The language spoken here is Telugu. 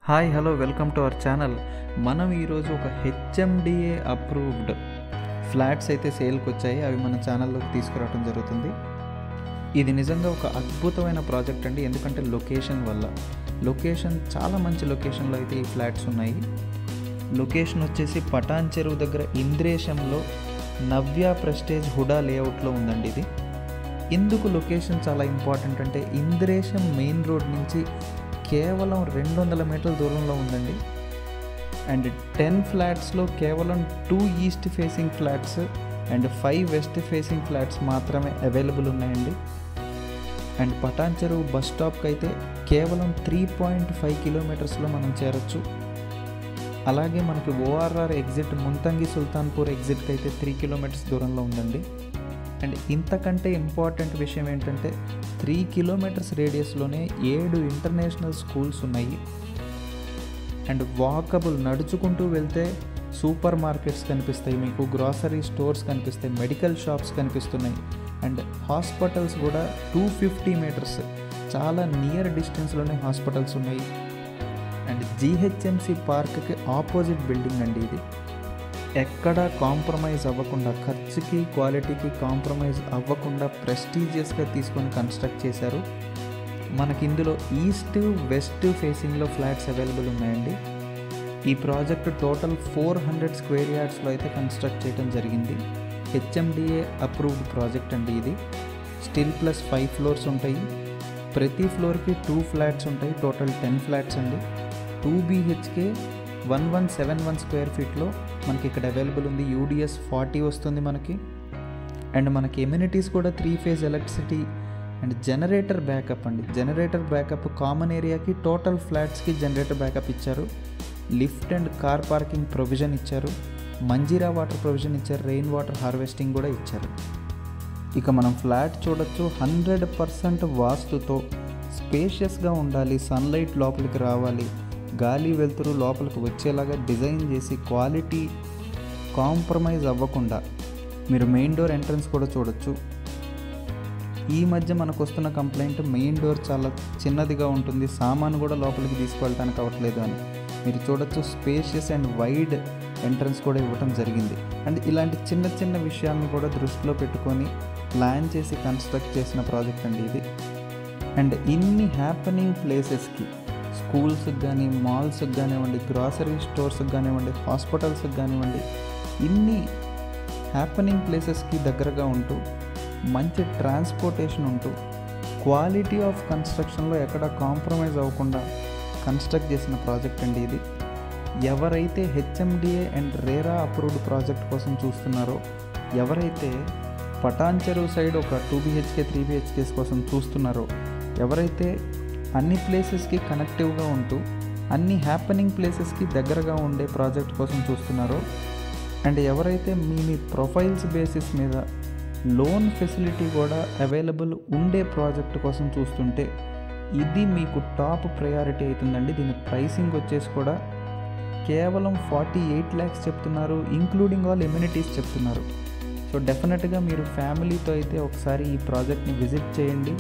Hi hello welcome to our channel. మనం ఈరోజు ఒక హెచ్ఎండిఏ అప్రూవ్డ్ ఫ్లాట్స్ అయితే సేల్కి వచ్చాయి. అవి మన ఛానల్లోకి తీసుకురావడం జరుగుతుంది. ఇది నిజంగా ఒక అద్భుతమైన ప్రాజెక్ట్ అండి. ఎందుకంటే లొకేషన్ చాలా మంచి లొకేషన్లో అయితే ఈ ఫ్లాట్స్ ఉన్నాయి. లొకేషన్ వచ్చేసి పటాన్ చెరువు దగ్గర ఇంద్రేశంలో నవ్య ప్రెస్టేజ్ హుడా లేఅవుట్లో ఉందండి. ఇది ఎందుకు లొకేషన్ చాలా ఇంపార్టెంట్ అంటే ఇంద్రేశం మెయిన్ రోడ్ నుంచి కేవలం 200 మీటర్ల దూరంలో ఉందండి. అండ్ 10 ఫ్లాట్స్లో కేవలం 2 east facing flats and 5 west facing flats మాత్రమే అవైలబుల్ ఉన్నాయండి. అండ్ పటాన్ చెరువు బస్ స్టాప్కి అయితే కేవలం 3.5 కిలోమీటర్స్లో మనం చేరొచ్చు. అలాగే మనకి ఓఆర్ఆర్ ఎగ్జిట్ ముంతంగి సుల్తాన్పూర్ ఎగ్జిట్కి అయితే 3 కిలోమీటర్స్ దూరంలో ఉందండి. అండ్ ఇంతకంటే ఇంపార్టెంట్ విషయం ఏంటంటే 3 కిలోమీటర్స్ రేడియస్లోనే 7 ఇంటర్నేషనల్ స్కూల్స్ ఉన్నాయి. అండ్ వాకబుల్ నడుచుకుంటూ వెళ్తే సూపర్ మార్కెట్స్ కనిపిస్తాయి, మీకు గ్రాసరీ స్టోర్స్ కనిపిస్తాయి, మెడికల్ షాప్స్ కనిపిస్తున్నాయి. అండ్ హాస్పిటల్స్ కూడా 250 మీటర్స్ చాలా నియర్ డిస్టెన్స్లోనే హాస్పిటల్స్ ఉన్నాయి. అండ్ జిహెచ్ఎంసి పార్క్కి ఆపోజిట్ బిల్డింగ్ అండి. ఇది ఎక్కడా కాంప్రమైజ్ అవ్వకుండా, ఖర్చుకి క్వాలిటీకి కాంప్రమైజ్ అవ్వకుండా ప్రెస్టీజియస్గా తీసుకొని కన్స్ట్రక్ట్ చేశారు. మనకి ఇందులో ఈస్ట్ వెస్ట్ ఫేసింగ్లో ఫ్లాట్స్ అవైలబుల్ ఉన్నాయండి. ఈ ప్రాజెక్ట్ టోటల్ 400 స్క్వేర్ యార్డ్స్లో అయితే కన్స్ట్రక్ట్ చేయడం జరిగింది. హెచ్ఎండిఏ అప్రూవ్డ్ ప్రాజెక్ట్ అండి. ఇది స్టిల్ ప్లస్ 5 ఫ్లోర్స్ ఉంటాయి. ప్రతి ఫ్లోర్కి 2 ఫ్లాట్స్ ఉంటాయి. టోటల్ 10 ఫ్లాట్స్ అండి. 2 BHK 1171 స్క్వేర్ ఫీట్లో మనకి ఇక్కడ అవైలబుల్ ఉంది. UDS 40 వస్తుంది మనకి. అండ్ మనకి ఎమ్యూనిటీస్ కూడా 3 phase electricity and generator backup అండి. జనరేటర్ బ్యాకప్ కామన్ ఏరియాకి టోటల్ ఫ్లాట్స్కి జనరేటర్ బ్యాకప్ ఇచ్చారు. Lift and car parking provision ఇచ్చారు. మంజీరా వాటర్ ప్రొవిజన్ ఇచ్చారు. రెయిన్ వాటర్ హార్వెస్టింగ్ కూడా ఇచ్చారు. ఇక మనం ఫ్లాట్ చూడొచ్చు. 100% వాస్తుతో స్పేషియస్గా ఉండాలి, సన్లైట్ లోపలికి రావాలి, గాలి వెలుతురు లోపలికి వచ్చేలాగా డిజైన్ చేసి క్వాలిటీ కాంప్రమైజ్ అవ్వకుండా మీరు మెయిన్ డోర్ ఎంట్రన్స్ కూడా చూడొచ్చు. ఈ మధ్య మనకు వస్తున్న కంప్లైంట్ మెయిన్ డోర్ చాలా చిన్నదిగా ఉంటుంది, సామాను కూడా లోపలికి తీసుకువెళ్ళడానికి అవ్వట్లేదు అని. మీరు చూడొచ్చు స్పేషియస్ అండ్ వైడ్ ఎంట్రన్స్ కూడా ఇవ్వటం జరిగింది. అండ్ ఇలాంటి చిన్న చిన్న విషయాలను కూడా దృష్టిలో పెట్టుకొని ప్లాన్ చేసి కన్స్ట్రక్ట్ చేసిన ప్రాజెక్ట్ అండి ఇది. అండ్ ఇన్ని హ్యాపెనింగ్ ప్లేసెస్కి, స్కూల్స్కి కానీ, మాల్స్కి కానివ్వండి, గ్రాసరీ స్టోర్స్కి కానివ్వండి, హాస్పిటల్స్కి కానివ్వండి, ఇన్ని హ్యాపెనింగ్ ప్లేసెస్కి దగ్గరగా ఉంటూ మంచి ట్రాన్స్పోర్టేషన్ ఉంటూ క్వాలిటీ ఆఫ్ కన్స్ట్రక్షన్లో ఎక్కడ కాంప్రమైజ్ అవ్వకుండా కన్స్ట్రక్ట్ చేసిన ప్రాజెక్ట్ అండి ఇది. ఎవరైతే HMDA and RERA approved project కోసం చూస్తున్నారో, ఎవరైతే పటాన్ చెరువు సైడ్ ఒక 2 BHK 3 BHKs కోసం చూస్తున్నారో, ఎవరైతే అన్ని ప్లేసెస్కి కనెక్టివ్గా ఉంటూ అన్ని హ్యాపెనింగ్ ప్లేసెస్కి దగ్గరగా ఉండే ప్రాజెక్ట్ కోసం చూస్తున్నారో, అండ్ ఎవరైతే మీ ప్రొఫైల్స్ బేసిస్ మీద లోన్ ఫెసిలిటీ కూడా అవైలబుల్ ఉండే ప్రాజెక్ట్ కోసం చూస్తుంటే ఇది మీకు టాప్ ప్రయారిటీ అవుతుందండి. దీని ప్రైసింగ్ వచ్చేసి కూడా కేవలం 48 lakhs చెప్తున్నారు, ఇంక్లూడింగ్ ఆల్ ఎమ్యూనిటీస్ చెప్తున్నారు. సో డెఫినెట్గా మీరు ఫ్యామిలీతో అయితే ఒకసారి ఈ ప్రాజెక్ట్ని విజిట్ చేయండి.